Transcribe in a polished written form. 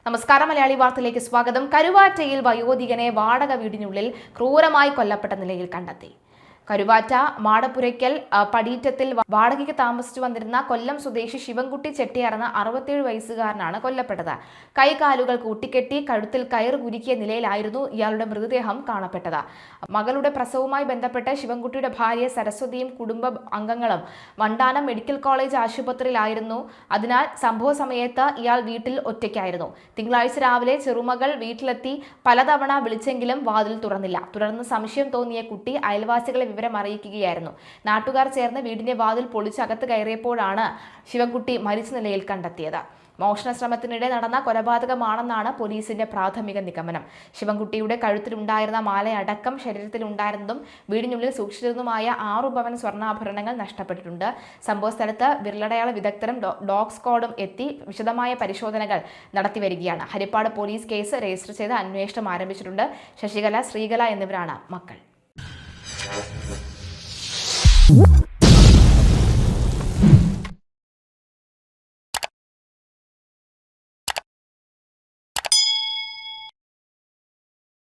നമസ്കാരം. മലയാളി വാർത്തയിലേക്ക് സ്വാഗതം. കരുവാറ്റയിൽ വയോധികനെ വാടക വീടിനുള്ളിൽ ക്രൂരമായി കൊല്ലപ്പെട്ട നിലയിൽ കണ്ടെത്തി. കരുവാറ്റ മാടപ്പുരയ്ക്കൽ പടീറ്റത്തിൽ വാടകയ്ക്ക് താമസിച്ചു വന്നിരുന്ന കൊല്ലം സ്വദേശി ശിവൻകുട്ടി ചെട്ടിയാർ എന്ന 67 വയസ്സുകാരനാണ് കൊല്ലപ്പെട്ടത്. കൈകാലുകൾ കൂട്ടിക്കെട്ടി കഴുത്തിൽ കയർ കുരുക്കിയ നിലയിലായിരുന്നു ഇയാളുടെ മൃതദേഹം കാണപ്പെട്ടത്. മകളുടെ പ്രസവവുമായി ബന്ധപ്പെട്ട് ശിവൻകുട്ടിയുടെ ഭാര്യ സരസ്വതിയും കുടുംബ അംഗങ്ങളും വണ്ടാനം മെഡിക്കൽ കോളേജ് ആശുപത്രിയിലായിരുന്നു. അതിനാൽ സംഭവ സമയത്ത് ഇയാൾ വീട്ടിൽ ഒറ്റയ്ക്കായിരുന്നു. തിങ്കളാഴ്ച രാവിലെ ചെറുമകൾ വീട്ടിലെത്തി പലതവണ വിളിച്ചെങ്കിലും വാതിൽ തുറന്നില്ല. തുടർന്ന് സംശയം തോന്നിയ കുട്ടി അയൽവാസികളെ വിവരം അറിയിക്കുകയായിരുന്നു. നാട്ടുകാർ ചേർന്ന് വീടിന്റെ വാതിൽ പൊളിച്ചകത്ത് കയറിയപ്പോഴാണ് ശിവൻകുട്ടി മരിച്ച നിലയിൽ കണ്ടെത്തിയത്. മോഷണ ശ്രമത്തിനിടെ നടന്ന കൊലപാതകമാണെന്നാണ് പോലീസിന്റെ പ്രാഥമിക നിഗമനം. ശിവൻകുട്ടിയുടെ കഴുത്തിലുണ്ടായിരുന്ന മാലയടക്കം ശരീരത്തിലുണ്ടായിരുന്നതും വീടിനുള്ളിൽ സൂക്ഷിച്ചിരുന്നതുമായ 6 പവൻ സ്വർണ്ണാഭരണങ്ങൾ നഷ്ടപ്പെട്ടിട്ടുണ്ട്. സംഭവ സ്ഥലത്ത് വിരലടയാള വിദഗ്ധരും ഡോഗ് സ്ക്വാഡും എത്തി വിശദമായ പരിശോധനകൾ നടത്തിവരികയാണ്. ഹരിപ്പാട് പോലീസ് കേസ് രജിസ്റ്റർ ചെയ്ത് അന്വേഷണം ആരംഭിച്ചിട്ടുണ്ട്. ശശികല, ശ്രീകല എന്നിവരാണ് മക്കൾ.